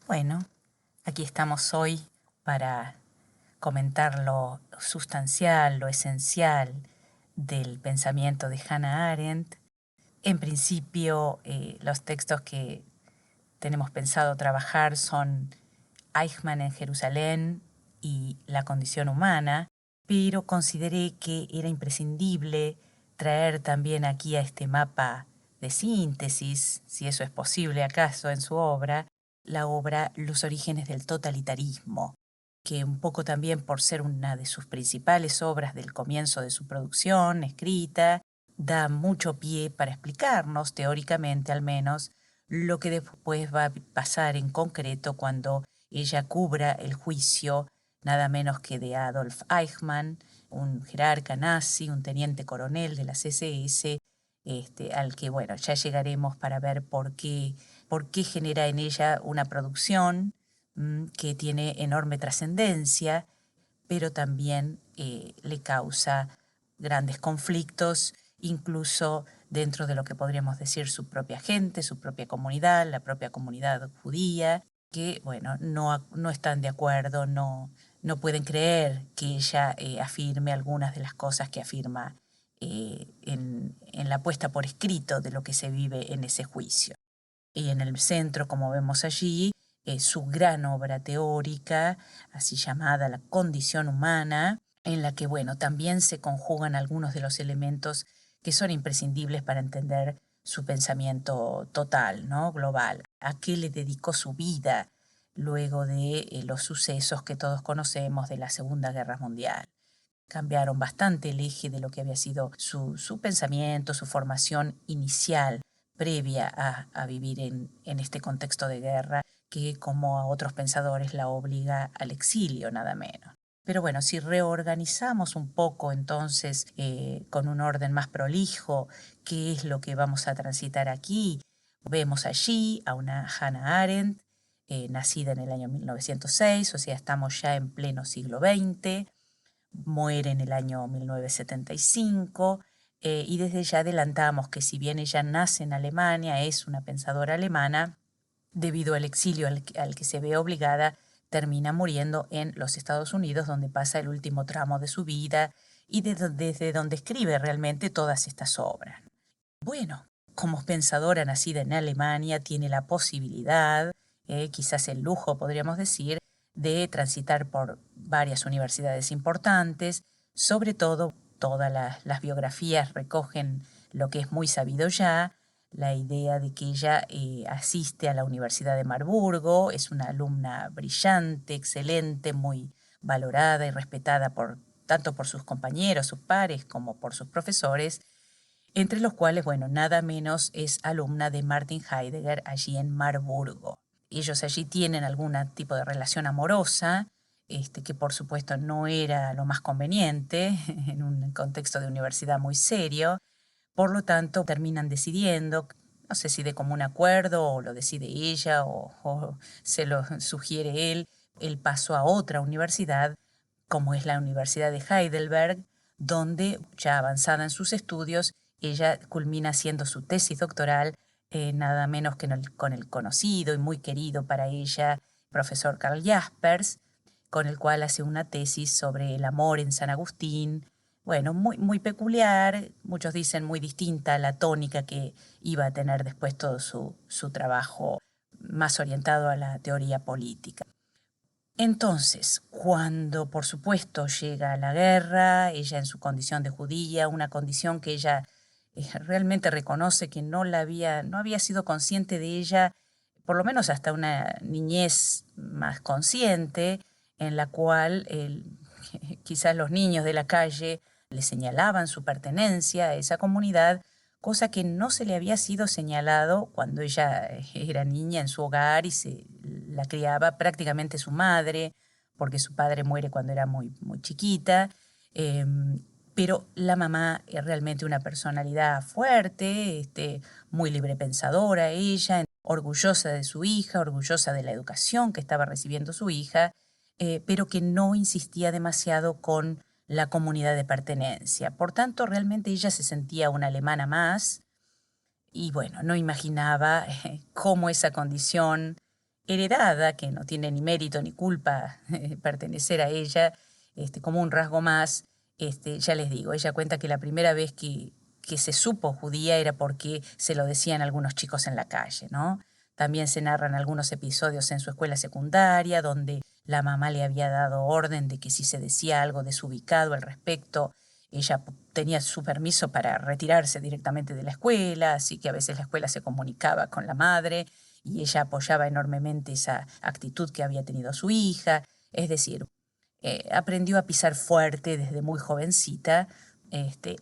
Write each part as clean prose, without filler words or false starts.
Bueno, aquí estamos hoy para comentar lo sustancial, lo esencial del pensamiento de Hannah Arendt. En principio, los textos que tenemos pensado trabajar son Eichmann en Jerusalén y La condición humana, pero consideré que era imprescindible traer también aquí a este mapa de síntesis, si eso es posible acaso en su obra, la obra Los orígenes del totalitarismo, que un poco también por ser una de sus principales obras del comienzo de su producción escrita, da mucho pie para explicarnos, teóricamente al menos, lo que después va a pasar en concreto cuando ella cubra el juicio nada menos que de Adolf Eichmann, un jerarca nazi, un teniente coronel de las SS, al que, bueno, ya llegaremos para ver por qué genera en ella una producción que tiene enorme trascendencia, pero también le causa grandes conflictos, incluso dentro de lo que podríamos decir su propia gente, su propia comunidad, la propia comunidad judía, que, bueno, no están de acuerdo, no pueden creer que ella afirme algunas de las cosas que afirma en la puesta por escrito de lo que se vive en ese juicio. Y en el centro, como vemos allí, su gran obra teórica, así llamada La condición humana, en la que, bueno, también se conjugan algunos de los elementos que son imprescindibles para entender su pensamiento total, ¿no? Global. ¿A qué le dedicó su vida luego de los sucesos que todos conocemos de la Segunda Guerra Mundial? Cambiaron bastante el eje de lo que había sido su pensamiento, su formación inicial, previa a vivir en este contexto de guerra, que como a otros pensadores la obliga al exilio, nada menos. Pero bueno, si reorganizamos un poco entonces con un orden más prolijo, qué es lo que vamos a transitar aquí, vemos allí a una Hannah Arendt, nacida en el año 1906, o sea, estamos ya en pleno siglo XX, muere en el año 1975, y desde ya adelantamos que si bien ella nace en Alemania, es una pensadora alemana, debido al exilio al que se ve obligada, termina muriendo en los Estados Unidos, donde pasa el último tramo de su vida y desde donde escribe realmente todas estas obras. Bueno, como pensadora nacida en Alemania, tiene la posibilidad, quizás el lujo podríamos decir, de transitar por varias universidades importantes. Sobre todo, todas las biografías recogen lo que es muy sabido ya, la idea de que ella asiste a la Universidad de Marburgo, es una alumna brillante, excelente, muy valorada y respetada tanto por sus compañeros, sus pares, como por sus profesores, entre los cuales, bueno, nada menos es alumna de Martin Heidegger allí en Marburgo. Ellos allí tienen algún tipo de relación amorosa, que por supuesto no era lo más conveniente en un contexto de universidad muy serio. Por lo tanto, terminan decidiendo, no sé si de común acuerdo o lo decide ella o se lo sugiere él, el paso a otra universidad, como es la Universidad de Heidelberg, donde, ya avanzada en sus estudios, ella culmina haciendo su tesis doctoral, nada menos que con el conocido y muy querido para ella profesor Karl Jaspers, con el cual hace una tesis sobre el amor en San Agustín. Bueno, muy peculiar, muchos dicen muy distinta a la tónica que iba a tener después todo su trabajo más orientado a la teoría política. Entonces, cuando por supuesto llega la guerra, ella en su condición de judía, una condición que ella realmente reconoce que no había sido consciente de ella, por lo menos hasta una niñez más consciente, en la cual quizás los niños de la calle le señalaban su pertenencia a esa comunidad, cosa que no se le había sido señalado cuando ella era niña en su hogar y la criaba prácticamente su madre, porque su padre muere cuando era muy chiquita. Pero la mamá es realmente una personalidad fuerte, muy librepensadora ella, orgullosa de su hija, orgullosa de la educación que estaba recibiendo su hija, pero que no insistía demasiado con la comunidad de pertenencia. Por tanto, realmente ella se sentía una alemana más y, bueno, no imaginaba cómo esa condición heredada, que no tiene ni mérito ni culpa pertenecer a ella, como un rasgo más. Ya les digo, ella cuenta que la primera vez que se supo judía era porque se lo decían algunos chicos en la calle, ¿no? También se narran algunos episodios en su escuela secundaria, donde la mamá le había dado orden de que si se decía algo desubicado al respecto, ella tenía su permiso para retirarse directamente de la escuela, así que a veces la escuela se comunicaba con la madre y ella apoyaba enormemente esa actitud que había tenido su hija. Es decir, aprendió a pisar fuerte desde muy jovencita,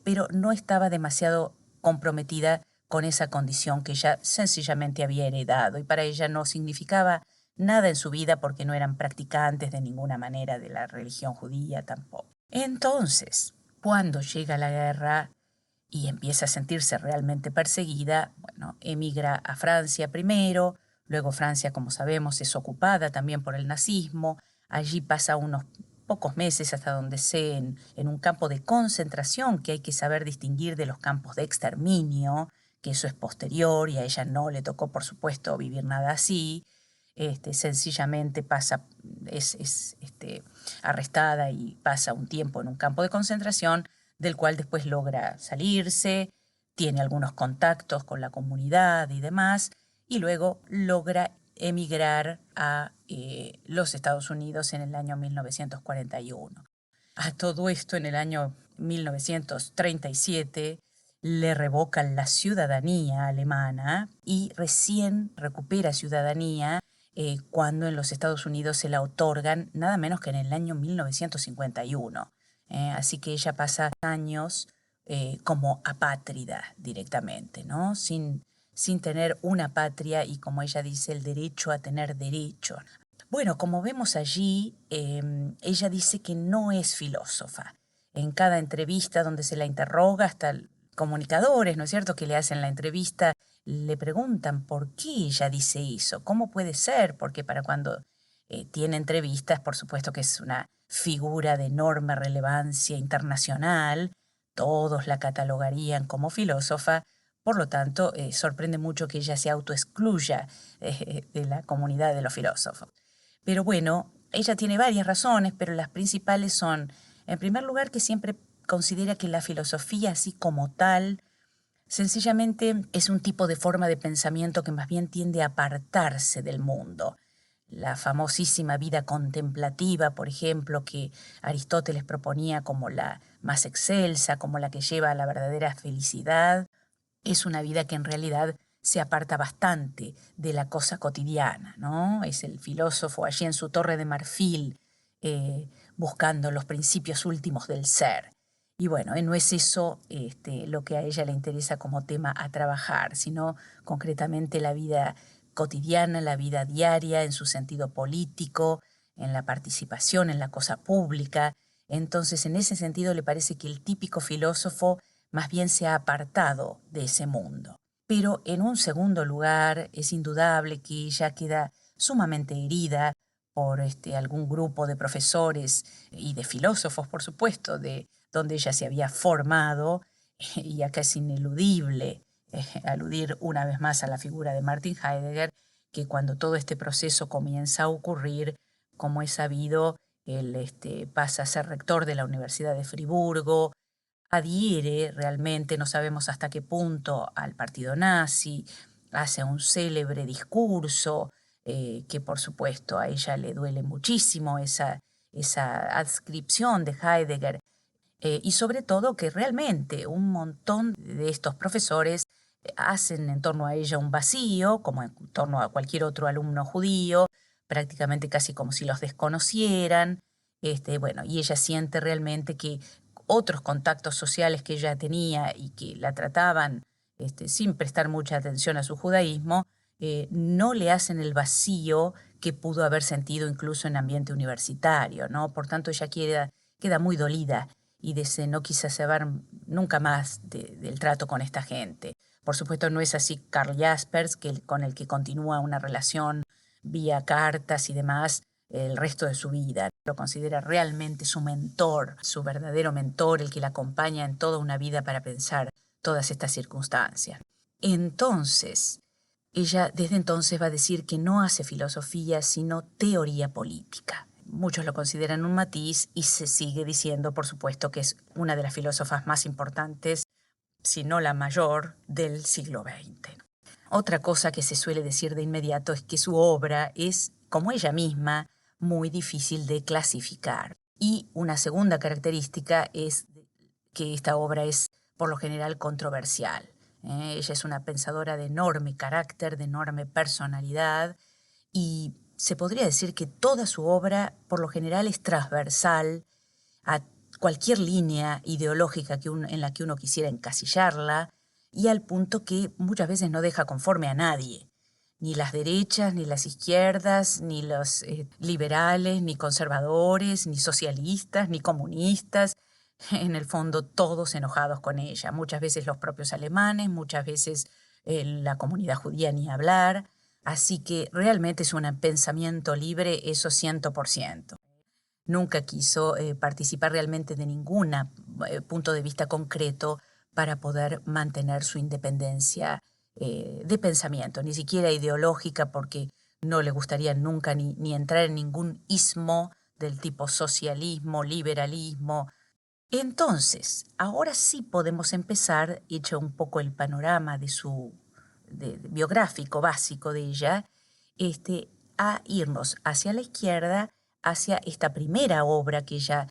pero no estaba demasiado comprometida con esa condición que ella sencillamente había heredado, y para ella no significaba nada en su vida porque no eran practicantes de ninguna manera de la religión judía tampoco. Entonces, cuando llega la guerra y empieza a sentirse realmente perseguida, bueno, emigra a Francia primero. Luego Francia, como sabemos, es ocupada también por el nazismo. Allí pasa unos pocos meses hasta donde sé en un campo de concentración que hay que saber distinguir de los campos de exterminio, que eso es posterior y a ella no le tocó, por supuesto, vivir nada así. Sencillamente es arrestada y pasa un tiempo en un campo de concentración del cual después logra salirse, tiene algunos contactos con la comunidad y demás, y luego logra emigrar a los Estados Unidos en el año 1941. A todo esto, en el año 1937, le revocan la ciudadanía alemana y recién recupera ciudadanía cuando en los Estados Unidos se la otorgan nada menos que en el año 1951. Así que ella pasa años como apátrida directamente, ¿no? Sin tener una patria y, como ella dice, el derecho a tener derecho. Bueno, como vemos allí, ella dice que no es filósofa. En cada entrevista donde se la interroga, hasta comunicadores, ¿no es cierto?, que le hacen la entrevista, le preguntan por qué ella dice eso, cómo puede ser, porque para cuando tiene entrevistas, por supuesto que es una figura de enorme relevancia internacional, todos la catalogarían como filósofa. Por lo tanto, sorprende mucho que ella se autoexcluya de la comunidad de los filósofos. Pero bueno, ella tiene varias razones, pero las principales son, en primer lugar, que siempre considera que la filosofía así como tal sencillamente es un tipo de forma de pensamiento que más bien tiende a apartarse del mundo. La famosísima vida contemplativa, por ejemplo, que Aristóteles proponía como la más excelsa, como la que lleva a la verdadera felicidad, es una vida que en realidad se aparta bastante de la cosa cotidiana, ¿no? Es el filósofo allí en su torre de marfil, buscando los principios últimos del ser. Y bueno, no es eso lo que a ella le interesa como tema a trabajar, sino concretamente la vida cotidiana, la vida diaria en su sentido político, en la participación, en la cosa pública. Entonces, en ese sentido, le parece que el típico filósofo más bien se ha apartado de ese mundo. Pero en un segundo lugar, es indudable que ella queda sumamente herida por algún grupo de profesores y de filósofos, por supuesto, de donde ella se había formado, y acá es ineludible aludir una vez más a la figura de Martin Heidegger, que cuando todo este proceso comienza a ocurrir, como es sabido, él pasa a ser rector de la Universidad de Friburgo, adhiere realmente, no sabemos hasta qué punto, al partido nazi, hace un célebre discurso, que por supuesto a ella le duele muchísimo esa adscripción de Heidegger, y sobre todo que realmente un montón de estos profesores hacen en torno a ella un vacío, como en torno a cualquier otro alumno judío, prácticamente casi como si los desconocieran. Bueno, y ella siente realmente que otros contactos sociales que ella tenía y que la trataban sin prestar mucha atención a su judaísmo, no le hacen el vacío que pudo haber sentido incluso en ambiente universitario, ¿no? Por tanto, ella queda muy dolida y dice, no quise saber nunca más del trato con esta gente. Por supuesto, no es así Karl Jaspers, con el que continúa una relación vía cartas y demás el resto de su vida. Lo considera realmente su mentor, su verdadero mentor, el que la acompaña en toda una vida para pensar todas estas circunstancias. Entonces, ella desde entonces va a decir que no hace filosofía, sino teoría política. Muchos lo consideran un matiz y se sigue diciendo, por supuesto, que es una de las filósofas más importantes, si no la mayor, del siglo XX. Otra cosa que se suele decir de inmediato es que su obra es, como ella misma, muy difícil de clasificar. Y una segunda característica es que esta obra es, por lo general, controversial. Ella es una pensadora de enorme carácter, de enorme personalidad, y se podría decir que toda su obra, por lo general, es transversal a cualquier línea ideológica en la que uno quisiera encasillarla, y al punto que muchas veces no deja conforme a nadie, ni las derechas, ni las izquierdas, ni los liberales, ni conservadores, ni socialistas, ni comunistas, en el fondo todos enojados con ella, muchas veces los propios alemanes, muchas veces la comunidad judía ni hablar, así que realmente es un pensamiento libre, eso 100%. Nunca quiso participar realmente de ningún punto de vista concreto para poder mantener su independencia de pensamiento, ni siquiera ideológica, porque no le gustaría nunca ni entrar en ningún ismo del tipo socialismo, liberalismo. Entonces, ahora sí podemos empezar, hecho un poco el panorama de su biográfico básico de ella, a irnos hacia la izquierda, hacia esta primera obra que ella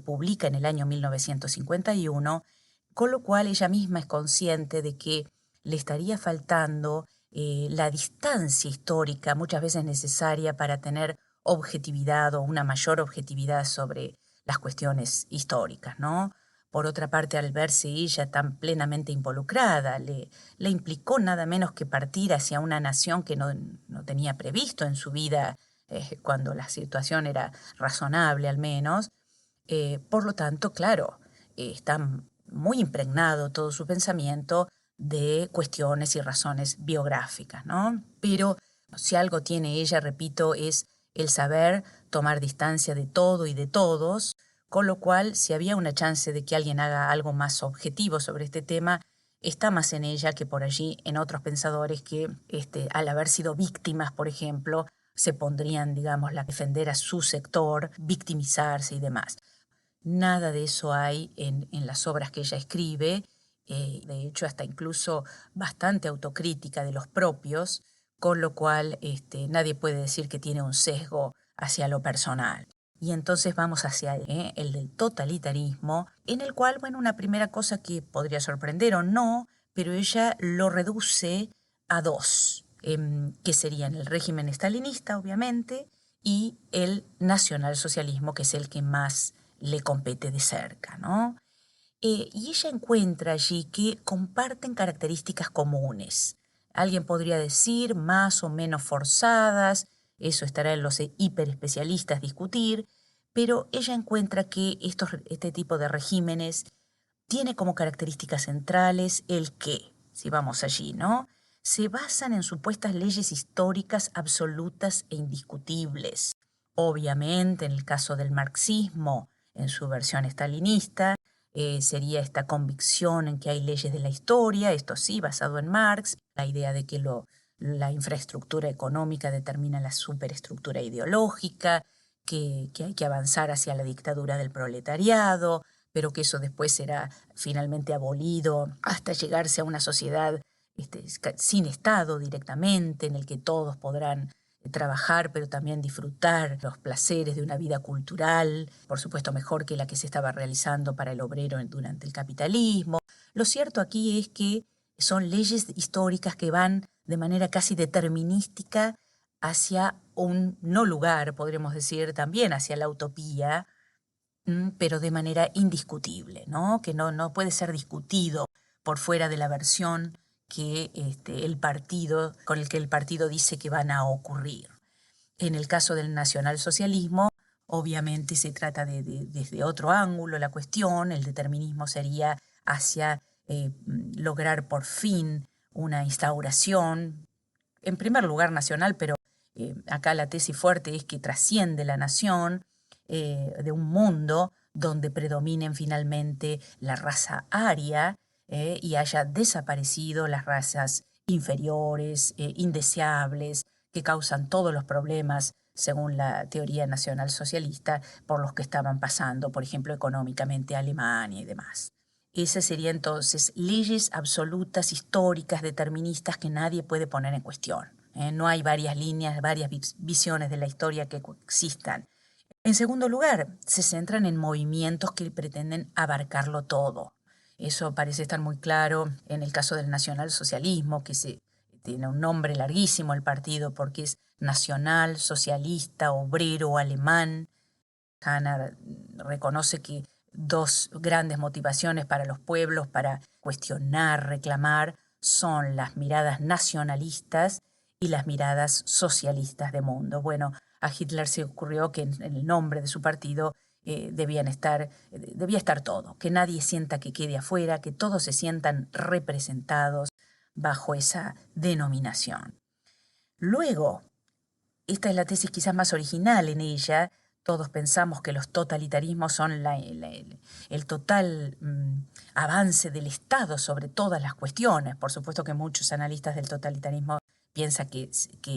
publica en el año 1951, con lo cual ella misma es consciente de que le estaría faltando la distancia histórica, muchas veces necesaria para tener objetividad o una mayor objetividad sobre las cuestiones históricas, ¿no? Por otra parte, al verse ella tan plenamente involucrada, le implicó nada menos que partir hacia una nación que no tenía previsto en su vida, cuando la situación era razonable al menos. Por lo tanto, claro, está muy impregnado todo su pensamiento de cuestiones y razones biográficas, ¿no? Pero si algo tiene ella, repito, es el saber tomar distancia de todo y de todos, con lo cual, si había una chance de que alguien haga algo más objetivo sobre este tema, está más en ella que por allí en otros pensadores que, al haber sido víctimas, por ejemplo, se pondrían, digamos, a defender a su sector, victimizarse y demás. Nada de eso hay en las obras que ella escribe, de hecho hasta incluso bastante autocrítica de los propios, con lo cual nadie puede decir que tiene un sesgo hacia lo personal. Y entonces vamos hacia el del totalitarismo, en el cual, bueno, una primera cosa que podría sorprender o no, pero ella lo reduce a dos, que serían el régimen estalinista, obviamente, y el nacionalsocialismo, que es el que más le compete de cerca, ¿no? Y ella encuentra allí que comparten características comunes. Alguien podría decir más o menos forzadas, eso estará en los hiperespecialistas discutir, pero ella encuentra que este tipo de regímenes tiene como características centrales el que, si vamos allí, ¿no? Se basan en supuestas leyes históricas absolutas e indiscutibles. Obviamente, en el caso del marxismo, en su versión estalinista, sería esta convicción en que hay leyes de la historia, esto sí, basado en Marx, la idea de que la infraestructura económica determina la superestructura ideológica, que hay que avanzar hacia la dictadura del proletariado, pero que eso después será finalmente abolido hasta llegarse a una sociedad sin Estado directamente, en el que todos podrán trabajar, pero también disfrutar los placeres de una vida cultural, por supuesto mejor que la que se estaba realizando para el obrero durante el capitalismo. Lo cierto aquí es que son leyes históricas que van de manera casi determinística hacia un no lugar, podríamos decir, también hacia la utopía, pero de manera indiscutible, ¿no? Que no puede ser discutido por fuera de la versión que con el que el partido dice que van a ocurrir. En el caso del nacionalsocialismo, obviamente se trata desde otro ángulo la cuestión, el determinismo sería hacia lograr por fin una instauración, en primer lugar nacional, pero acá la tesis fuerte es que trasciende la nación, de un mundo donde predominen finalmente la raza aria y haya desaparecido las razas inferiores, indeseables, que causan todos los problemas, según la teoría nacional socialista, por los que estaban pasando, por ejemplo, económicamente Alemania y demás. Esas serían entonces leyes absolutas, históricas, deterministas que nadie puede poner en cuestión. No hay varias líneas, varias visiones de la historia que coexistan. En segundo lugar, se centran en movimientos que pretenden abarcarlo todo. Eso parece estar muy claro en el caso del nacionalsocialismo, que tiene un nombre larguísimo el partido porque es nacional, socialista, obrero, alemán. Hannah reconoce que dos grandes motivaciones para los pueblos para cuestionar, reclamar, son las miradas nacionalistas y las miradas socialistas de mundo. Bueno, a Hitler se ocurrió que en el nombre de su partido debía estar todo, que nadie sienta que quede afuera, que todos se sientan representados bajo esa denominación. Luego, esta es la tesis quizás más original en ella. Todos pensamos que los totalitarismos son el total avance del Estado sobre todas las cuestiones. Por supuesto que muchos analistas del totalitarismo piensan que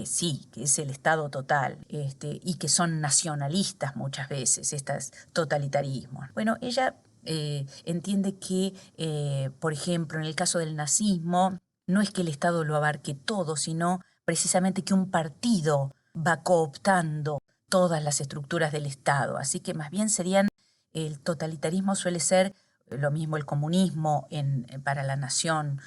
sí, que es el Estado total, y que son nacionalistas muchas veces, estos totalitarismos. Bueno, ella entiende que, por ejemplo, en el caso del nazismo, no es que el Estado lo abarque todo, sino precisamente que un partido va cooptando todas las estructuras del Estado. Así que más bien el totalitarismo suele ser lo mismo el comunismo para la nación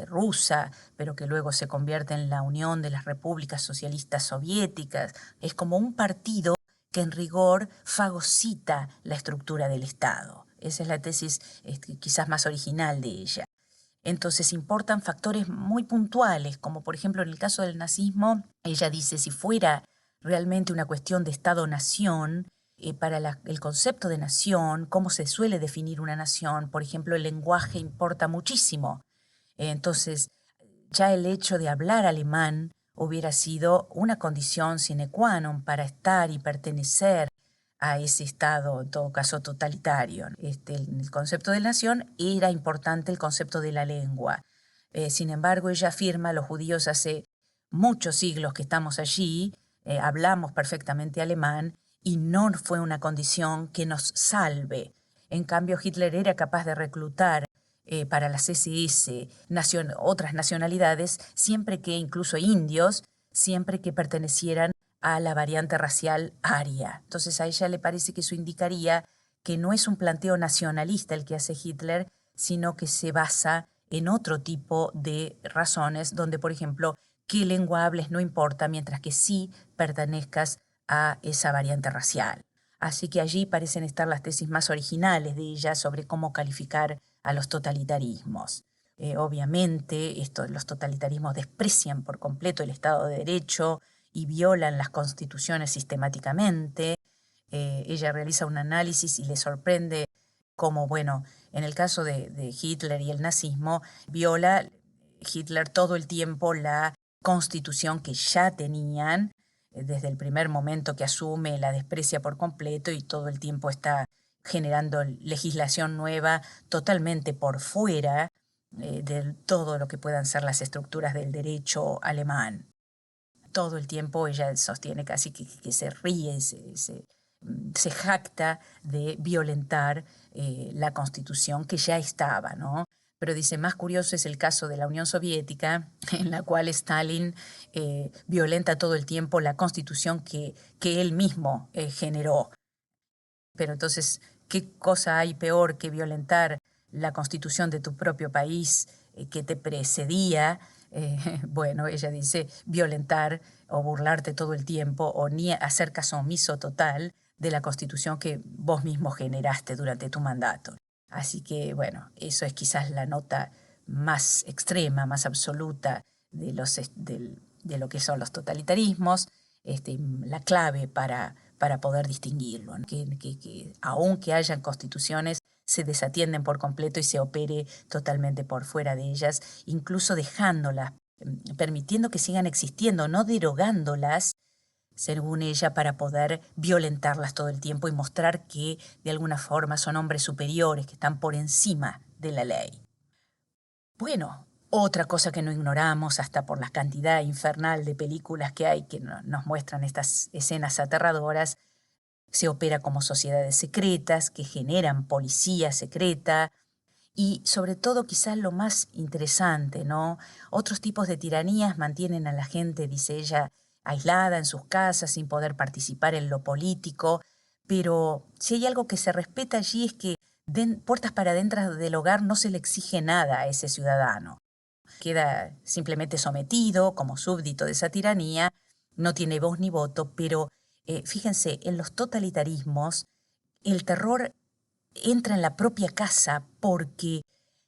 rusa, pero que luego se convierte en la Unión de las Repúblicas Socialistas Soviéticas. Es como un partido que en rigor fagocita la estructura del Estado. Esa es la tesis quizás más original de ella. Entonces importan factores muy puntuales, como por ejemplo en el caso del nazismo, ella dice, si fuera realmente una cuestión de Estado-nación, para el concepto de nación, cómo se suele definir una nación, por ejemplo, el lenguaje importa muchísimo. Entonces, ya el hecho de hablar alemán hubiera sido una condición sine qua non para estar y pertenecer a ese Estado, en todo caso totalitario. En el concepto de nación era importante el concepto de la lengua. Sin embargo, ella afirma, los judíos hace muchos siglos que estamos allí, hablamos perfectamente alemán y no fue una condición que nos salve. En cambio, Hitler era capaz de reclutar para las SS otras nacionalidades, siempre que, incluso indios, siempre que pertenecieran a la variante racial aria. Entonces a ella le parece que eso indicaría que no es un planteo nacionalista el que hace Hitler, sino que se basa en otro tipo de razones, donde, por ejemplo, qué lengua hables no importa, mientras que sí pertenezcas a esa variante racial. Así que allí parecen estar las tesis más originales de ella sobre cómo calificar a los totalitarismos. Obviamente, los totalitarismos desprecian por completo el Estado de Derecho y violan las constituciones sistemáticamente. Ella realiza un análisis y le sorprende cómo, bueno, en el caso de Hitler y el nazismo, viola Hitler todo el tiempo la constitución que ya tenían. Desde el primer momento que asume la desprecia por completo y todo el tiempo está generando legislación nueva totalmente por fuera de todo lo que puedan ser las estructuras del derecho alemán. Todo el tiempo ella sostiene casi que se ríe, se jacta de violentar la Constitución que ya estaba, ¿no? Pero dice, más curioso es el caso de la Unión Soviética, en la cual Stalin violenta todo el tiempo la Constitución que él mismo generó. Pero entonces, ¿qué cosa hay peor que violentar la Constitución de tu propio país que te precedía? Bueno, ella dice violentar o burlarte todo el tiempo o ni hacer caso omiso total de la Constitución que vos mismo generaste durante tu mandato. Así que, bueno, eso es quizás la nota más extrema, más absoluta de lo que son los totalitarismos, la clave para poder distinguirlo, ¿no? Que aunque hayan constituciones, se desatienden por completo y se opere totalmente por fuera de ellas, incluso dejándolas, permitiendo que sigan existiendo, no derogándolas, según ella, para poder violentarlas todo el tiempo y mostrar que de alguna forma son hombres superiores, que están por encima de la ley. Bueno, Otra cosa que no ignoramos, hasta por la cantidad infernal de películas que hay que nos muestran estas escenas aterradoras, se opera como sociedades secretas que generan policía secreta y sobre todo quizás lo más interesante, ¿no? Otros tipos de tiranías mantienen a la gente, dice ella, aislada en sus casas sin poder participar en lo político, pero si hay algo que se respeta allí es que puertas para adentro del hogar no se le exige nada a ese ciudadano. Queda simplemente sometido como súbdito de esa tiranía, no tiene voz ni voto, pero fíjense, en los totalitarismos el terror entra en la propia casa porque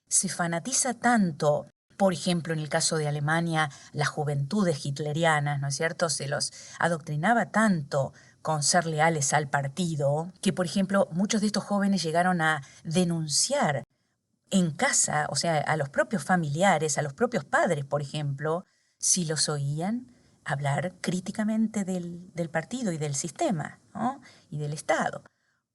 se fanatiza tanto, por ejemplo, en el caso de Alemania, las juventudes hitlerianas, ¿no es cierto? Se los adoctrinaba tanto con ser leales al partido, que, por ejemplo, muchos de estos jóvenes llegaron a denunciar en casa, o sea, a los propios familiares, a los propios padres, por ejemplo, si los oían hablar críticamente del partido y del sistema, ¿no? Y del Estado.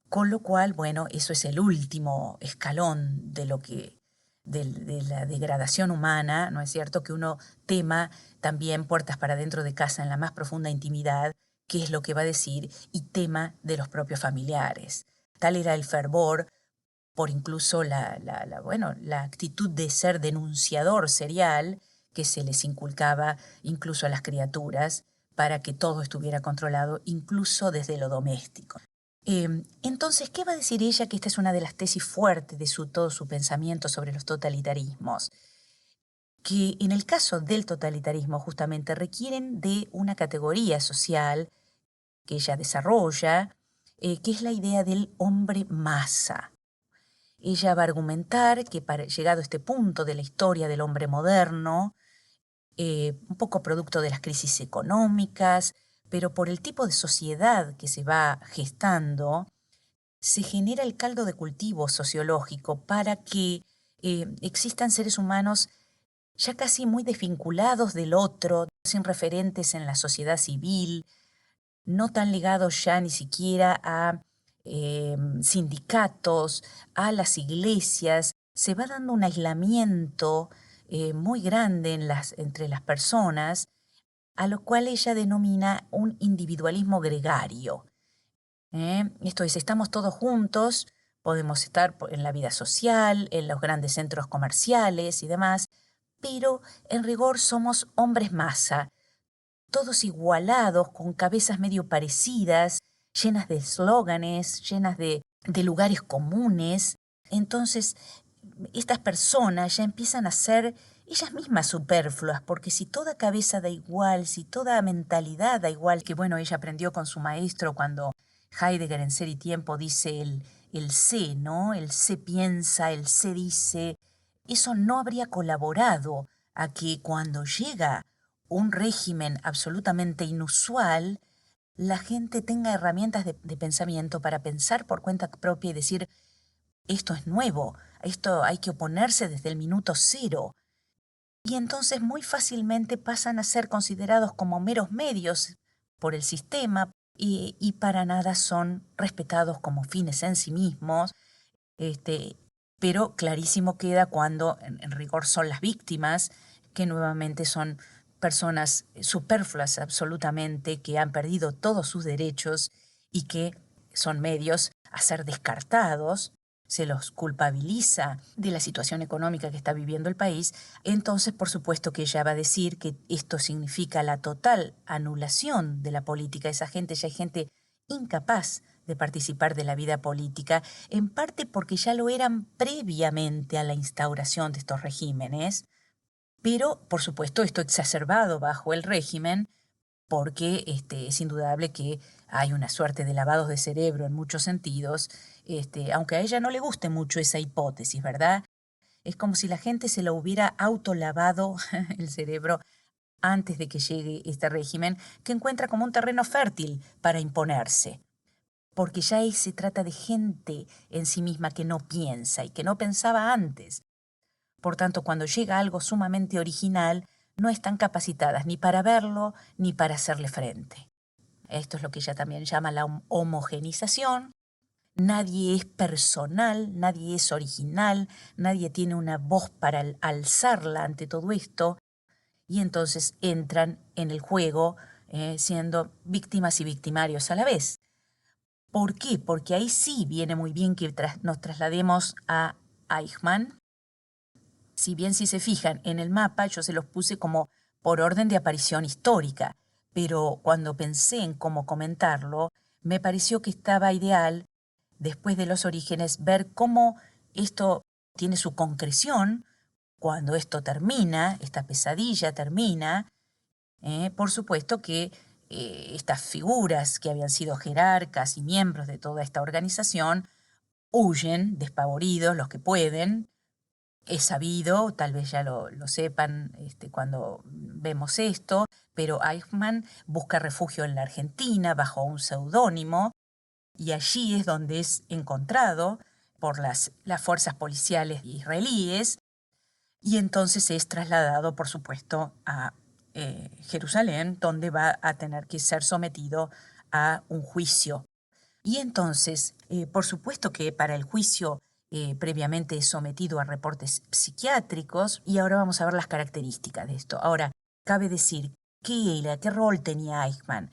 Con lo cual, bueno, eso es el último escalón de lo que, de la degradación humana, ¿no es cierto? Que uno tema también puertas para dentro de casa en la más profunda intimidad, qué es lo que va a decir, y tema de los propios familiares. Tal era el fervor por incluso la actitud de ser denunciador serial que se les inculcaba incluso a las criaturas para que todo estuviera controlado, incluso desde lo doméstico. Entonces, ¿qué va a decir ella? Que esta es una de las tesis fuertes de todo su pensamiento sobre los totalitarismos. Que en el caso del totalitarismo justamente requieren de una categoría social que ella desarrolla, que es la idea del hombre masa. Ella va a argumentar que llegado a este punto de la historia del hombre moderno, un poco producto de las crisis económicas, pero por el tipo de sociedad que se va gestando, se genera el caldo de cultivo sociológico para que existan seres humanos ya casi muy desvinculados del otro, sin referentes en la sociedad civil, no tan ligados ya ni siquiera a sindicatos, a las iglesias. Se va dando un aislamiento muy grande entre las personas, a lo cual ella denomina un individualismo gregario. Esto es, estamos todos juntos, podemos estar en la vida social, en los grandes centros comerciales y demás, pero en rigor somos hombres masa, todos igualados, con cabezas medio parecidas, llenas de eslóganes, llenas de lugares comunes. Entonces, estas personas ya empiezan a ser ellas mismas superfluas, porque si toda cabeza da igual, si toda mentalidad da igual, que bueno, ella aprendió con su maestro cuando Heidegger en Ser y Tiempo dice el sé, ¿no? El sé piensa, el sé dice. Eso no habría colaborado a que cuando llega un régimen absolutamente inusual, la gente tenga herramientas de pensamiento para pensar por cuenta propia y decir, esto es nuevo, esto hay que oponerse desde el minuto cero. Y entonces muy fácilmente pasan a ser considerados como meros medios por el sistema y para nada son respetados como fines en sí mismos. Pero clarísimo queda cuando en rigor son las víctimas, que nuevamente son personas superfluas absolutamente, que han perdido todos sus derechos y que son medios a ser descartados, se los culpabiliza de la situación económica que está viviendo el país. Entonces, por supuesto que ella va a decir que esto significa la total anulación de la política. Esa gente ya hay gente incapaz de participar de la vida política, en parte porque ya lo eran previamente a la instauración de estos regímenes, pero por supuesto esto exacerbado bajo el régimen, porque es indudable que hay una suerte de lavados de cerebro en muchos sentidos, aunque a ella no le guste mucho esa hipótesis, ¿verdad? Es como si la gente se lo hubiera autolavado el cerebro antes de que llegue este régimen, que encuentra como un terreno fértil para imponerse, porque ya ahí se trata de gente en sí misma que no piensa y que no pensaba antes. Por tanto, cuando llega algo sumamente original, no están capacitadas ni para verlo ni para hacerle frente. Esto es lo que ella también llama la homogenización, nadie es personal, nadie es original, nadie tiene una voz para alzarla ante todo esto, y entonces entran en el juego siendo víctimas y victimarios a la vez. ¿Por qué? Porque ahí sí viene muy bien que nos traslademos a Eichmann. Si bien si se fijan en el mapa, yo se los puse como por orden de aparición histórica, pero cuando pensé en cómo comentarlo, me pareció que estaba ideal, después de los orígenes, ver cómo esto tiene su concreción, cuando esto termina, esta pesadilla termina. Por supuesto que estas figuras que habían sido jerarcas y miembros de toda esta organización huyen despavoridos los que pueden. Es sabido, tal vez ya lo sepan cuando vemos esto, pero Eichmann busca refugio en la Argentina bajo un seudónimo y allí es donde es encontrado por las fuerzas policiales israelíes y entonces es trasladado, por supuesto, a Jerusalén, donde va a tener que ser sometido a un juicio. Y entonces, por supuesto que para el juicio previamente es sometido a reportes psiquiátricos y ahora vamos a ver las características de esto. Ahora, cabe decir, ¿qué rol tenía Eichmann?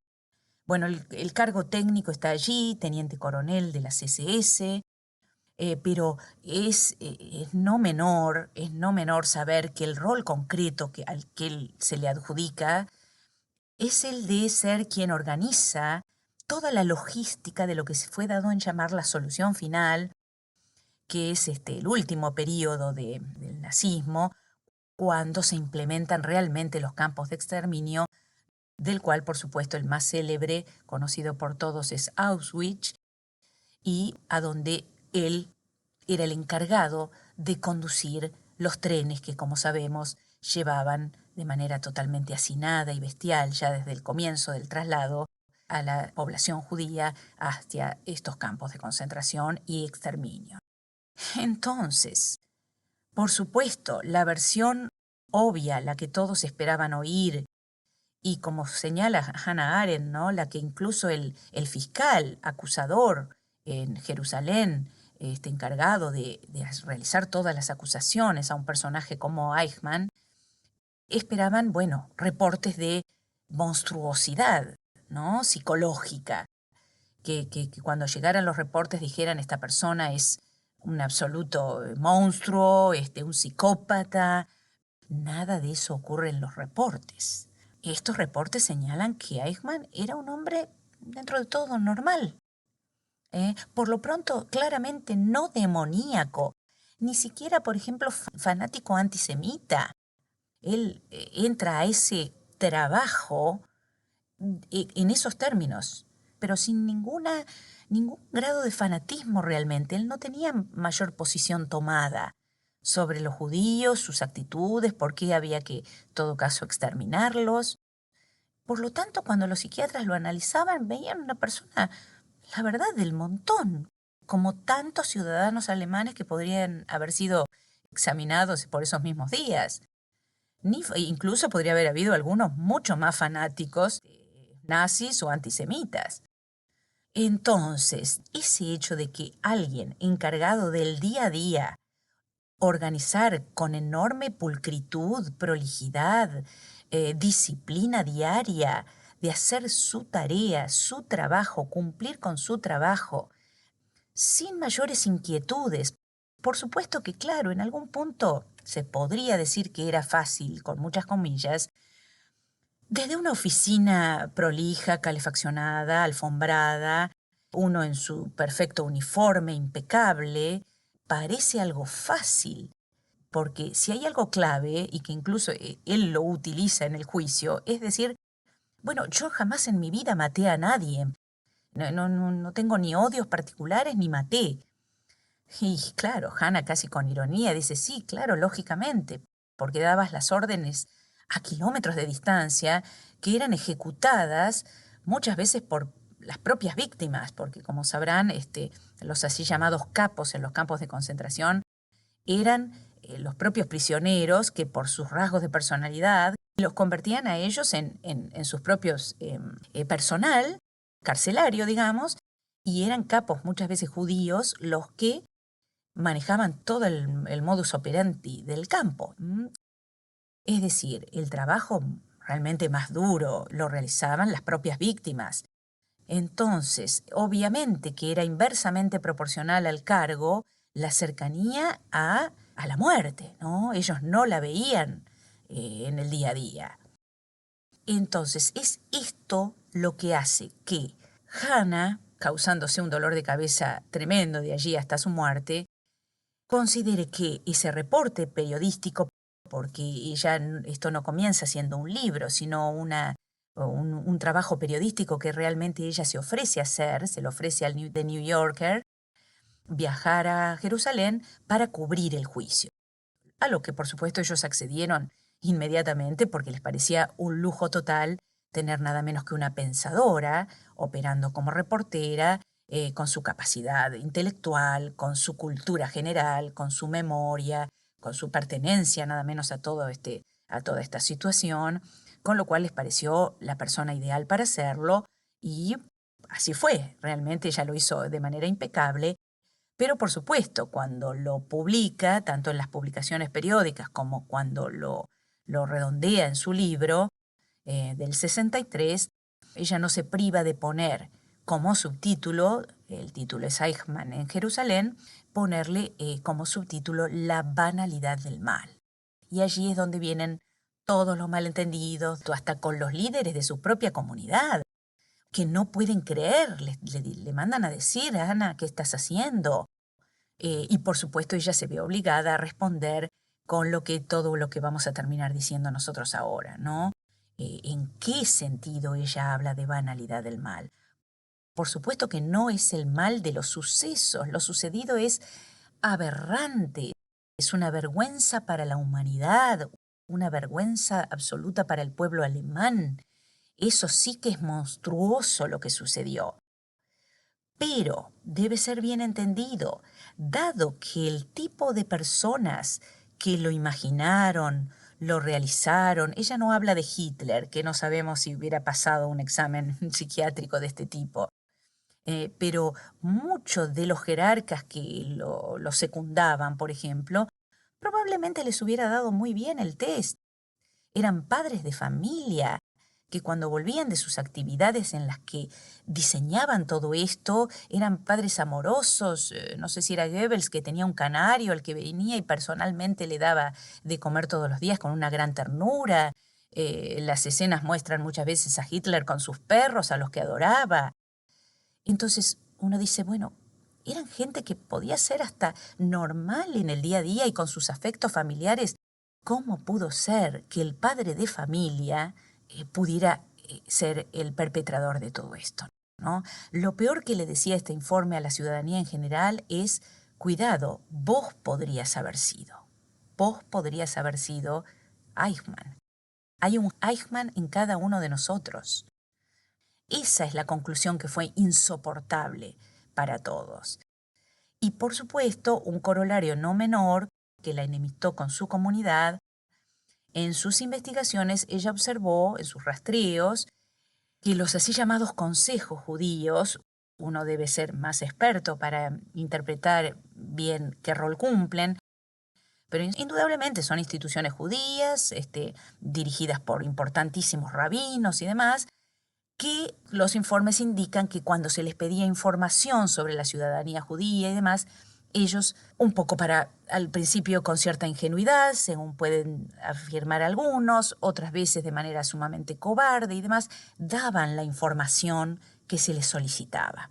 Bueno, el cargo técnico está allí, teniente coronel de la CSS, pero es no menor saber que el rol concreto al que él se le adjudica es el de ser quien organiza toda la logística de lo que se fue dado en llamar la solución final, que es el último periodo del nazismo, cuando se implementan realmente los campos de exterminio, del cual, por supuesto, el más célebre, conocido por todos, es Auschwitz, y a donde él era el encargado de conducir los trenes que, como sabemos, llevaban de manera totalmente hacinada y bestial, ya desde el comienzo del traslado, a la población judía hacia estos campos de concentración y exterminio. Entonces, por supuesto, la versión obvia, la que todos esperaban oír, y como señala Hannah Arendt, ¿no?, la que incluso el fiscal acusador en Jerusalén, encargado de realizar todas las acusaciones a un personaje como Eichmann, esperaban, bueno, reportes de monstruosidad, ¿no?, psicológica, que cuando llegaran los reportes dijeran esta persona es un absoluto monstruo, un psicópata. Nada de eso ocurre en los reportes. Estos reportes señalan que Eichmann era un hombre dentro de todo normal. Por lo pronto, claramente no demoníaco, ni siquiera, por ejemplo, fanático antisemita. Él entra a ese trabajo en esos términos, pero sin ningún grado de fanatismo realmente. Él no tenía mayor posición tomada sobre los judíos, sus actitudes, por qué había que, en todo caso, exterminarlos. Por lo tanto, cuando los psiquiatras lo analizaban, veían una persona, la verdad, del montón, como tantos ciudadanos alemanes que podrían haber sido examinados por esos mismos días. Incluso podría haber habido algunos mucho más fanáticos, nazis o antisemitas. Entonces, ese hecho de que alguien encargado del día a día, organizar con enorme pulcritud, prolijidad, disciplina diaria, de hacer su tarea, su trabajo, cumplir con su trabajo, sin mayores inquietudes. Por supuesto que, claro, en algún punto se podría decir que era fácil, con muchas comillas, desde una oficina prolija, calefaccionada, alfombrada, uno en su perfecto uniforme, impecable, parece algo fácil, porque si hay algo clave, y que incluso él lo utiliza en el juicio, es decir, bueno, yo jamás en mi vida maté a nadie, no tengo ni odios particulares ni maté. Y claro, Hannah casi con ironía dice, sí, claro, lógicamente, porque dabas las órdenes a kilómetros de distancia que eran ejecutadas muchas veces por las propias víctimas, porque como sabrán, los así llamados capos en los campos de concentración eran los propios prisioneros que por sus rasgos de personalidad los convertían a ellos en sus propios personal carcelario, digamos, y eran capos muchas veces judíos los que manejaban todo el modus operandi del campo. Es decir, el trabajo realmente más duro lo realizaban las propias víctimas. Entonces, obviamente que era inversamente proporcional al cargo la cercanía a la muerte, ¿no? Ellos no la veían en el día a día. Entonces, es esto lo que hace que Hannah, causándose un dolor de cabeza tremendo de allí hasta su muerte, considere que ese reporte periodístico, porque ella, esto no comienza siendo un libro, sino un trabajo periodístico que realmente ella se ofrece a hacer, se lo ofrece al The New Yorker, viajar a Jerusalén para cubrir el juicio. A lo que por supuesto ellos accedieron inmediatamente porque les parecía un lujo total tener nada menos que una pensadora operando como reportera, con su capacidad intelectual, con su cultura general, con su memoria, con su pertenencia nada menos a toda esta situación, con lo cual les pareció la persona ideal para hacerlo y así fue. Realmente ella lo hizo de manera impecable. Pero por supuesto, cuando lo publica, tanto en las publicaciones periódicas como cuando lo redondea en su libro del 63, ella no se priva de poner como subtítulo, el título es Eichmann en Jerusalén, ponerle como subtítulo La banalidad del mal. Y allí es donde vienen todos los malentendidos, hasta con los líderes de su propia comunidad, que no pueden creer, le mandan a decir, Ana, ¿qué estás haciendo? Y por supuesto ella se ve obligada a responder con todo lo que vamos a terminar diciendo nosotros ahora, ¿no? ¿En qué sentido ella habla de banalidad del mal? Por supuesto que no es el mal de los sucesos, lo sucedido es aberrante, es una vergüenza para la humanidad, una vergüenza absoluta para el pueblo alemán. Eso sí que es monstruoso lo que sucedió. Pero debe ser bien entendido, dado que el tipo de personas que lo imaginaron, lo realizaron, ella no habla de Hitler, que no sabemos si hubiera pasado un examen psiquiátrico de este tipo, pero muchos de los jerarcas que lo secundaban, por ejemplo, probablemente les hubiera dado muy bien el test. Eran padres de familia que cuando volvían de sus actividades en las que diseñaban todo esto, eran padres amorosos. No sé si era Goebbels, que tenía un canario al que venía y personalmente le daba de comer todos los días con una gran ternura. Las escenas muestran muchas veces a Hitler con sus perros, a los que adoraba. Entonces uno dice, bueno, eran gente que podía ser hasta normal en el día a día y con sus afectos familiares. ¿Cómo pudo ser que el padre de familia pudiera ser el perpetrador de todo esto, ¿no? Lo peor que le decía este informe a la ciudadanía en general es, cuidado, vos podrías haber sido Eichmann. Hay un Eichmann en cada uno de nosotros. Esa es la conclusión que fue insoportable para todos. Y por supuesto, un corolario no menor que la enemistó con su comunidad. En sus investigaciones, ella observó, en sus rastreos, que los así llamados consejos judíos, uno debe ser más experto para interpretar bien qué rol cumplen, pero indudablemente son instituciones judías, dirigidas por importantísimos rabinos y demás, que los informes indican que cuando se les pedía información sobre la ciudadanía judía y demás, ellos, un poco al principio con cierta ingenuidad, según pueden afirmar algunos, otras veces de manera sumamente cobarde y demás, daban la información que se les solicitaba.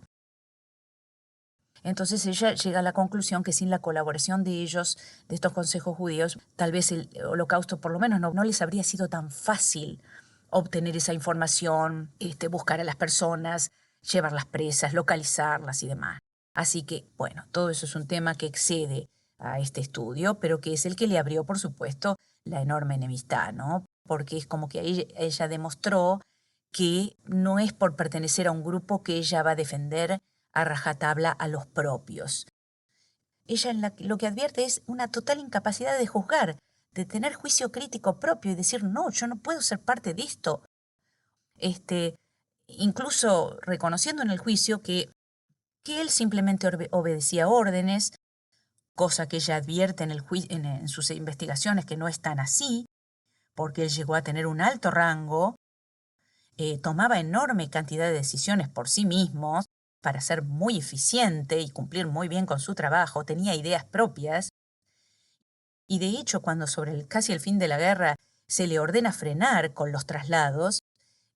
Entonces ella llega a la conclusión que sin la colaboración de ellos, de estos consejos judíos, tal vez el holocausto por lo menos no les habría sido tan fácil obtener esa información, buscar a las personas, llevarlas presas, localizarlas y demás. Así que, bueno, todo eso es un tema que excede a este estudio, pero que es el que le abrió, por supuesto, la enorme enemistad, ¿no? Porque es como que ella demostró que no es por pertenecer a un grupo que ella va a defender a rajatabla a los propios. Ella lo que advierte es una total incapacidad de juzgar, de tener juicio crítico propio y decir, no, yo no puedo ser parte de esto. Incluso reconociendo en el juicio que que él simplemente obedecía órdenes, cosa que ella advierte en sus investigaciones que no es tan así, porque él llegó a tener un alto rango, tomaba enorme cantidad de decisiones por sí mismo para ser muy eficiente y cumplir muy bien con su trabajo, tenía ideas propias, y de hecho cuando casi el fin de la guerra se le ordena frenar con los traslados,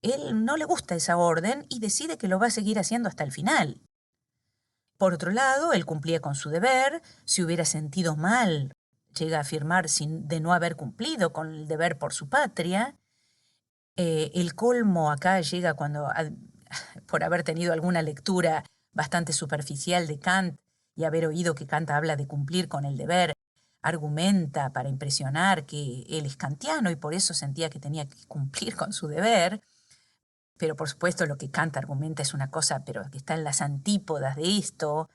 él no le gusta esa orden y decide que lo va a seguir haciendo hasta el final. Por otro lado, él cumplía con su deber, se hubiera sentido mal, llega a afirmar de no haber cumplido con el deber por su patria. El colmo acá llega por haber tenido alguna lectura bastante superficial de Kant y haber oído que Kant habla de cumplir con el deber, argumenta para impresionar que él es kantiano y por eso sentía que tenía que cumplir con su deber. Pero por supuesto lo que Kant argumenta es una cosa, pero que está en las antípodas de esto,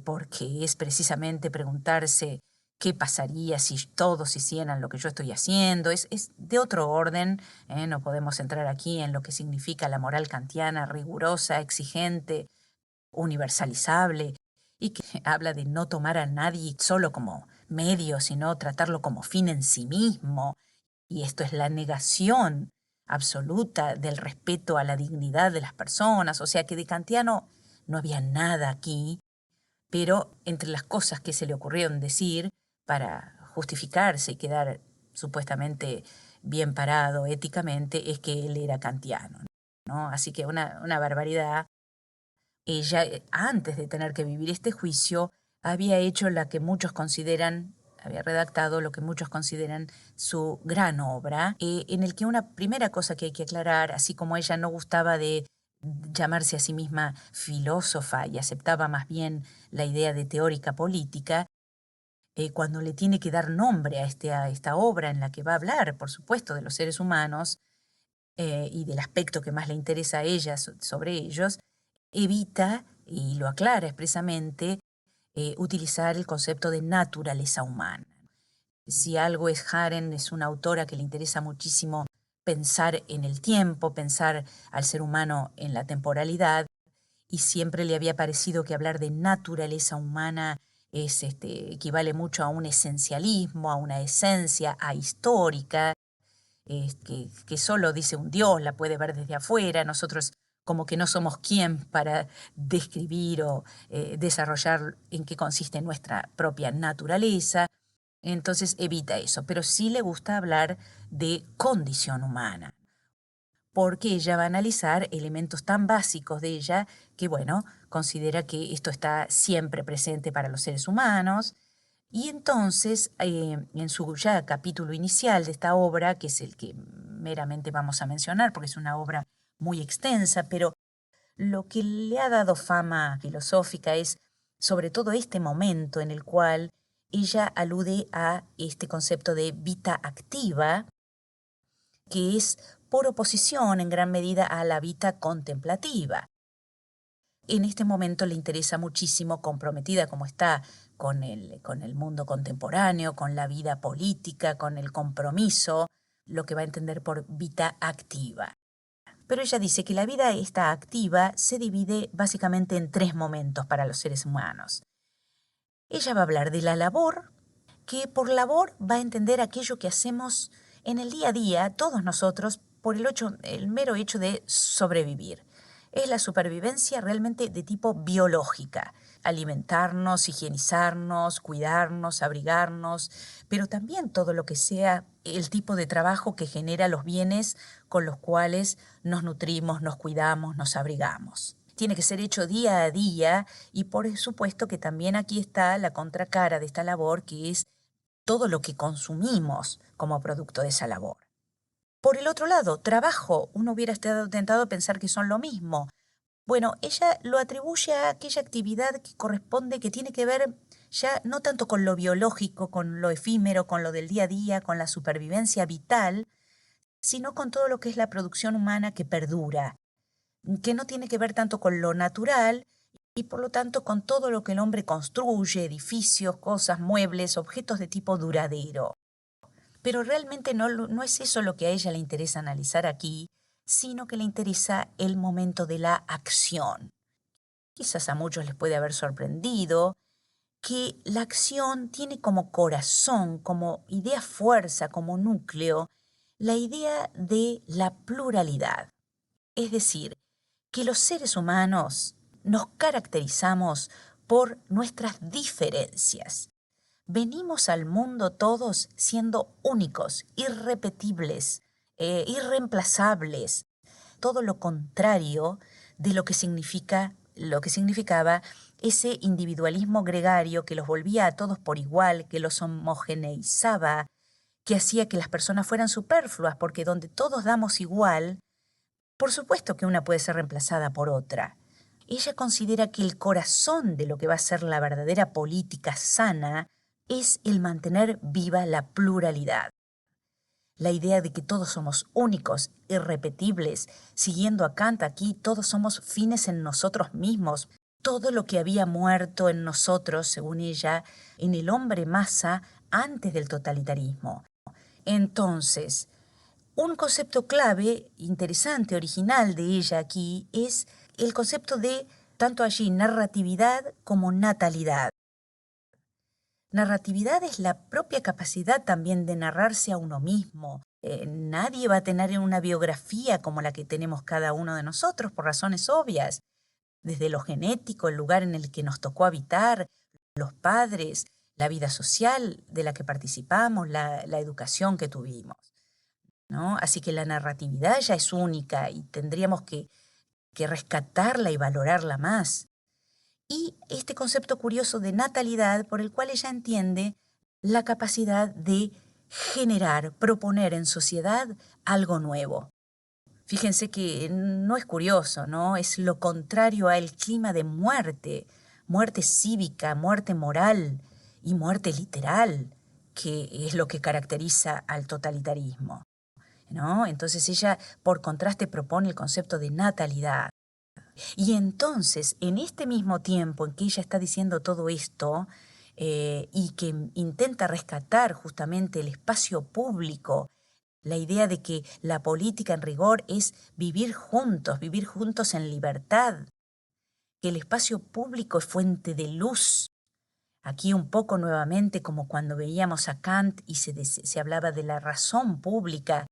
porque es precisamente preguntarse qué pasaría si todos hicieran lo que yo estoy haciendo. Es de otro orden, no podemos entrar aquí en lo que significa la moral kantiana, rigurosa, exigente, universalizable, y que habla de no tomar a nadie solo como medio, sino tratarlo como fin en sí mismo. Y esto es la negación absoluta del respeto a la dignidad de las personas. O sea que de kantiano no había nada aquí, pero entre las cosas que se le ocurrieron decir para justificarse y quedar supuestamente bien parado éticamente es que él era kantiano, ¿no? Así que una barbaridad. Ella, antes de tener que vivir este juicio, había hecho había redactado lo que muchos consideran su gran obra, en el que una primera cosa que hay que aclarar, así como ella no gustaba de llamarse a sí misma filósofa y aceptaba más bien la idea de teórica política, cuando le tiene que dar nombre a esta obra en la que va a hablar, por supuesto, de los seres humanos y del aspecto que más le interesa a ella sobre ellos, evita, y lo aclara expresamente, utilizar el concepto de naturaleza humana. Si algo es Haren, es una autora que le interesa muchísimo pensar en el tiempo, pensar al ser humano en la temporalidad, y siempre le había parecido que hablar de naturaleza humana equivale mucho a un esencialismo, a una esencia ahistórica, que solo dice un Dios, la puede ver desde afuera, nosotros como que no somos quien para describir o desarrollar en qué consiste nuestra propia naturaleza. Entonces evita eso, pero sí le gusta hablar de condición humana, porque ella va a analizar elementos tan básicos de ella que, bueno, considera que esto está siempre presente para los seres humanos. Y entonces, en su ya capítulo inicial de esta obra, que es el que meramente vamos a mencionar, porque es una obra muy extensa, pero lo que le ha dado fama filosófica es sobre todo este momento en el cual ella alude a este concepto de vita activa, que es por oposición en gran medida a la vita contemplativa. En este momento le interesa muchísimo, comprometida como está con el mundo contemporáneo, con la vida política, con el compromiso, lo que va a entender por vita activa. Pero ella dice que la vida esta activa se divide básicamente en tres momentos para los seres humanos. Ella va a hablar de la labor, que por labor va a entender aquello que hacemos en el día a día, todos nosotros, por el mero hecho de sobrevivir. Es la supervivencia realmente de tipo biológica. Alimentarnos, higienizarnos, cuidarnos, abrigarnos, pero también todo lo que sea el tipo de trabajo que genera los bienes con los cuales nos nutrimos, nos cuidamos, nos abrigamos. Tiene que ser hecho día a día y por supuesto que también aquí está la contracara de esta labor, que es todo lo que consumimos como producto de esa labor. Por el otro lado, trabajo, uno hubiera estado tentado a pensar que son lo mismo. Bueno, ella lo atribuye a aquella actividad que corresponde, que tiene que ver ya no tanto con lo biológico, con lo efímero, con lo del día a día, con la supervivencia vital, sino con todo lo que es la producción humana que perdura, que no tiene que ver tanto con lo natural y por lo tanto con todo lo que el hombre construye, edificios, cosas, muebles, objetos de tipo duradero. Pero realmente no es eso lo que a ella le interesa analizar aquí, sino que le interesa el momento de la acción. quizás a muchos les puede haber sorprendido, que la acción tiene como corazón, como idea fuerza, como núcleo, la idea de la pluralidad. Es decir, que los seres humanos nos caracterizamos por nuestras diferencias. Venimos al mundo todos siendo únicos, irrepetibles, irreemplazables, todo lo contrario de lo que significaba ese individualismo gregario que los volvía a todos por igual, que los homogeneizaba, que hacía que las personas fueran superfluas, porque donde todos damos igual, por supuesto que una puede ser reemplazada por otra. Ella considera que el corazón de lo que va a ser la verdadera política sana es el mantener viva la pluralidad. La idea de que todos somos únicos, irrepetibles, siguiendo a Kant aquí, todos somos fines en nosotros mismos. Todo lo que había muerto en nosotros, según ella, en el hombre masa antes del totalitarismo. Entonces, un concepto clave, interesante, original de ella aquí, es el concepto de, tanto allí, narratividad como natalidad. Narratividad es la propia capacidad también de narrarse a uno mismo. Nadie va a tener una biografía como la que tenemos cada uno de nosotros, por razones obvias. Desde lo genético, el lugar en el que nos tocó habitar, los padres, la vida social de la que participamos, la educación que tuvimos, ¿no? Así que la narratividad ya es única y tendríamos que rescatarla y valorarla más. Y este concepto curioso de natalidad por el cual ella entiende la capacidad de generar, proponer en sociedad algo nuevo. Fíjense que no es curioso, ¿no? Es lo contrario al clima de muerte, muerte cívica, muerte moral y muerte literal, que es lo que caracteriza al totalitarismo, ¿no? Entonces ella, por contraste, propone el concepto de natalidad. Y entonces, en este mismo tiempo en que ella está diciendo todo esto, y que intenta rescatar justamente el espacio público, la idea de que la política en rigor es vivir juntos en libertad, que el espacio público es fuente de luz. Aquí un poco nuevamente como cuando veíamos a Kant y se hablaba de la razón pública,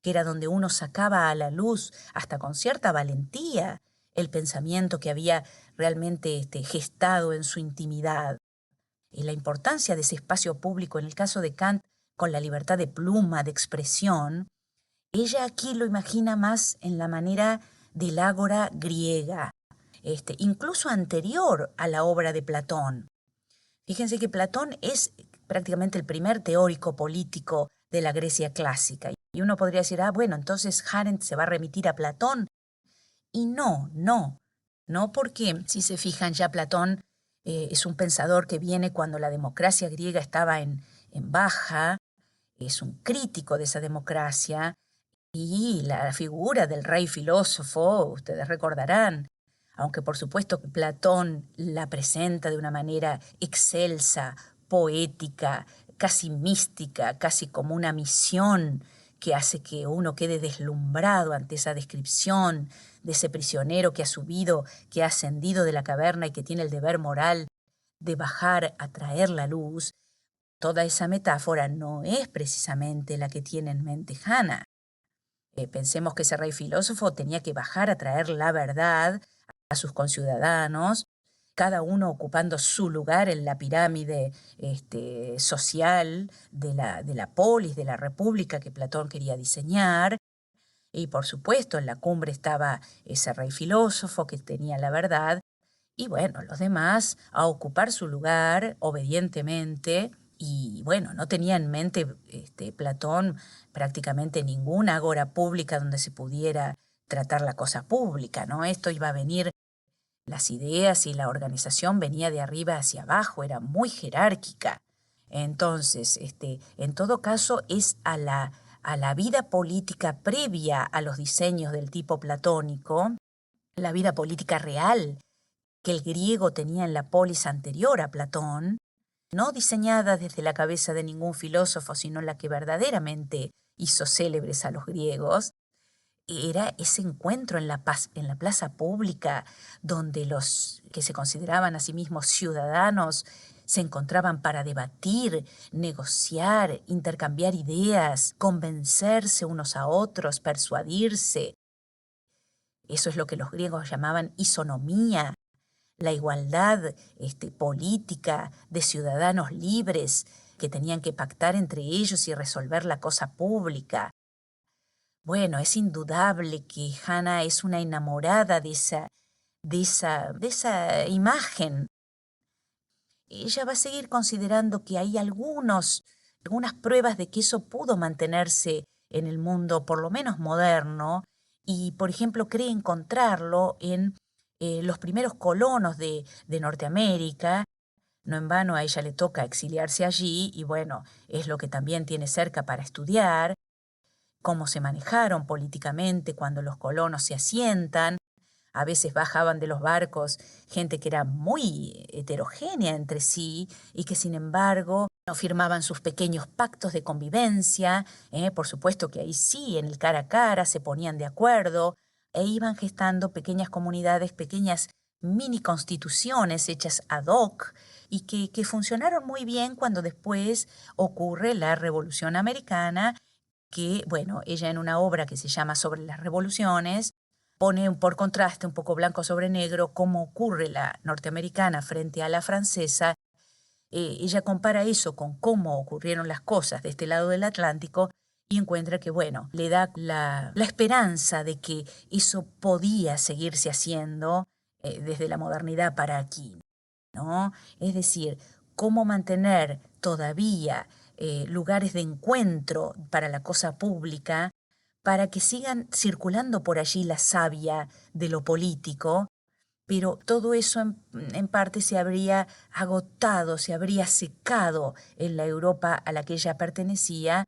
que era donde uno sacaba a la luz, hasta con cierta valentía, el pensamiento que había realmente gestado en su intimidad. Y la importancia de ese espacio público, en el caso de Kant, con la libertad de pluma, de expresión, ella aquí lo imagina más en la manera del ágora griega, incluso anterior a la obra de Platón. Fíjense que Platón es prácticamente el primer teórico político de la Grecia clásica. Y uno podría decir, bueno, entonces Arendt se va a remitir a Platón. Y no porque, si se fijan, ya Platón es un pensador que viene cuando la democracia griega estaba en baja, es un crítico de esa democracia, y la figura del rey filósofo, ustedes recordarán, aunque por supuesto Platón la presenta de una manera excelsa, poética, casi mística, casi como una misión que hace que uno quede deslumbrado ante esa descripción de ese prisionero que ha subido, que ha ascendido de la caverna y que tiene el deber moral de bajar a traer la luz. Toda esa metáfora no es precisamente la que tiene en mente Hannah. Pensemos que ese rey filósofo tenía que bajar a traer la verdad a sus conciudadanos, cada uno ocupando su lugar en la pirámide social de la polis, de la república que Platón quería diseñar. Y por supuesto en la cumbre estaba ese rey filósofo que tenía la verdad, y bueno, los demás a ocupar su lugar obedientemente. Y bueno, no tenía en mente Platón prácticamente ninguna agora pública donde se pudiera tratar la cosa pública, ¿no? Esto iba a venir, las ideas y la organización venía de arriba hacia abajo, era muy jerárquica. Entonces, en todo caso, es a la vida política previa a los diseños del tipo platónico, la vida política real que el griego tenía en la polis anterior a Platón, no diseñada desde la cabeza de ningún filósofo, sino la que verdaderamente hizo célebres a los griegos, era ese encuentro en en la plaza pública, donde los que se consideraban a sí mismos ciudadanos se encontraban para debatir, negociar, intercambiar ideas, convencerse unos a otros, persuadirse. Eso es lo que los griegos llamaban isonomía, la igualdad política de ciudadanos libres que tenían que pactar entre ellos y resolver la cosa pública. Bueno, es indudable que Hannah es una enamorada de esa imagen. Ella va a seguir considerando que hay algunas pruebas de que eso pudo mantenerse en el mundo, por lo menos moderno, y, por ejemplo, cree encontrarlo en los primeros colonos de Norteamérica. No en vano a ella le toca exiliarse allí, y bueno, es lo que también tiene cerca para estudiar cómo se manejaron políticamente cuando los colonos se asientan. A veces bajaban de los barcos gente que era muy heterogénea entre sí y que sin embargo no firmaban sus pequeños pactos de convivencia. Por supuesto que ahí sí, en el cara a cara, se ponían de acuerdo e iban gestando pequeñas comunidades, pequeñas mini constituciones hechas ad hoc y que funcionaron muy bien cuando después ocurre la Revolución Americana, que, bueno, ella en una obra que se llama Sobre las Revoluciones, pone por contraste un poco blanco sobre negro cómo ocurre la norteamericana frente a la francesa. Ella compara eso con cómo ocurrieron las cosas de este lado del Atlántico y encuentra que, bueno, le da la esperanza de que eso podía seguirse haciendo desde la modernidad para aquí, ¿no? Es decir, cómo mantener todavía lugares de encuentro para la cosa pública, para que sigan circulando por allí la savia de lo político, pero todo eso en parte se habría agotado, se habría secado en la Europa a la que ella pertenecía,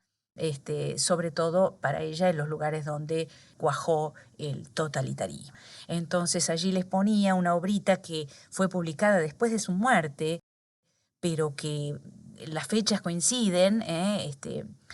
sobre todo para ella en los lugares donde cuajó el totalitarismo. Entonces allí les ponía una obrita que fue publicada después de su muerte, pero que las fechas coinciden,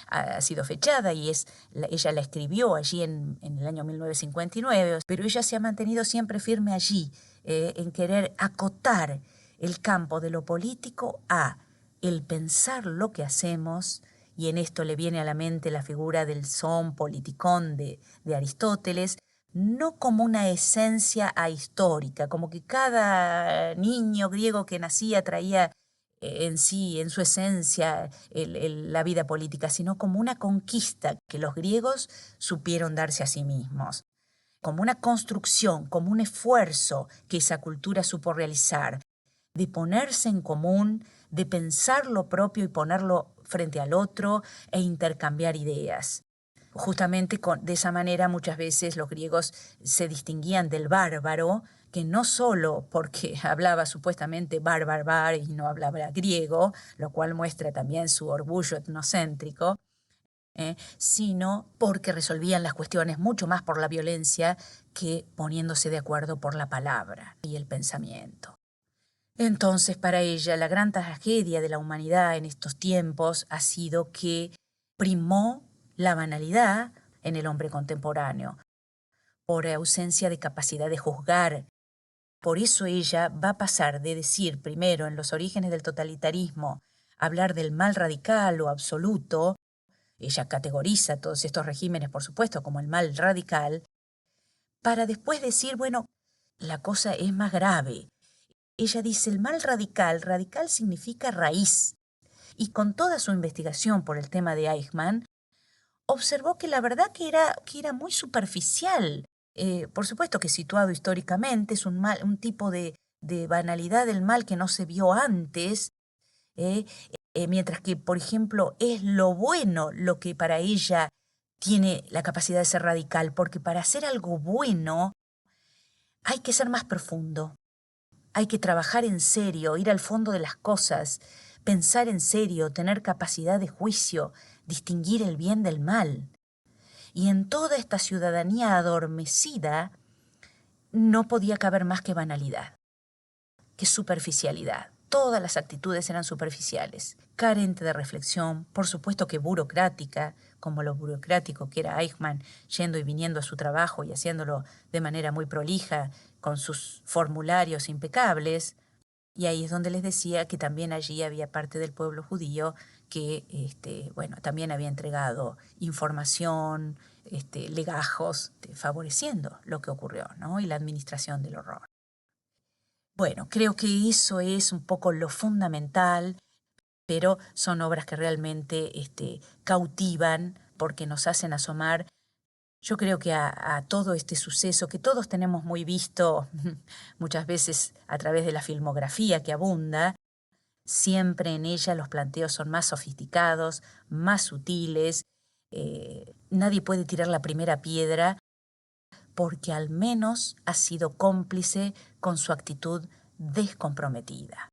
ha sido fechada y ella la escribió allí en el año 1959, pero ella se ha mantenido siempre firme allí, en querer acotar el campo de lo político a el pensar lo que hacemos, y en esto le viene a la mente la figura del son politikon de Aristóteles, no como una esencia ahistórica, como que cada niño griego que nacía traía en sí, en su esencia, la vida política, sino como una conquista que los griegos supieron darse a sí mismos, como una construcción, como un esfuerzo que esa cultura supo realizar, de ponerse en común, de pensar lo propio y ponerlo frente al otro e intercambiar ideas. Justamente de esa manera muchas veces los griegos se distinguían del bárbaro, que no solo porque hablaba supuestamente bárbaro y no hablaba griego, lo cual muestra también su orgullo etnocéntrico, sino porque resolvían las cuestiones mucho más por la violencia que poniéndose de acuerdo por la palabra y el pensamiento. Entonces, para ella, la gran tragedia de la humanidad en estos tiempos ha sido que primó la banalidad en el hombre contemporáneo, por ausencia de capacidad de juzgar. Por eso ella va a pasar de decir primero en los orígenes del totalitarismo, hablar del mal radical o absoluto. Ella categoriza todos estos regímenes, por supuesto, como el mal radical, para después decir, bueno, la cosa es más grave. Ella dice, el mal radical, radical significa raíz. Y con toda su investigación por el tema de Eichmann, observó que la verdad que era muy superficial. Por supuesto que situado históricamente es un tipo de banalidad del mal que no se vio antes, mientras que, por ejemplo, es lo bueno lo que para ella tiene la capacidad de ser radical, porque para hacer algo bueno hay que ser más profundo, hay que trabajar en serio, ir al fondo de las cosas, pensar en serio, tener capacidad de juicio, distinguir el bien del mal. Y en toda esta ciudadanía adormecida no podía caber más que banalidad, que superficialidad. todas las actitudes eran superficiales, carente de reflexión, por supuesto que burocrática, como lo burocrático que era Eichmann, yendo y viniendo a su trabajo y haciéndolo de manera muy prolija, con sus formularios impecables. Y ahí es donde les decía que también allí había parte del pueblo judío que, bueno, también había entregado información, legajos, favoreciendo lo que ocurrió, ¿no? Y la administración del horror. Bueno, creo que eso es un poco lo fundamental, pero son obras que realmente cautivan porque nos hacen asomar, yo creo que a todo este suceso que todos tenemos muy visto muchas veces a través de la filmografía que abunda. Siempre en ella los planteos son más sofisticados, más sutiles. Nadie puede tirar la primera piedra porque al menos ha sido cómplice con su actitud descomprometida.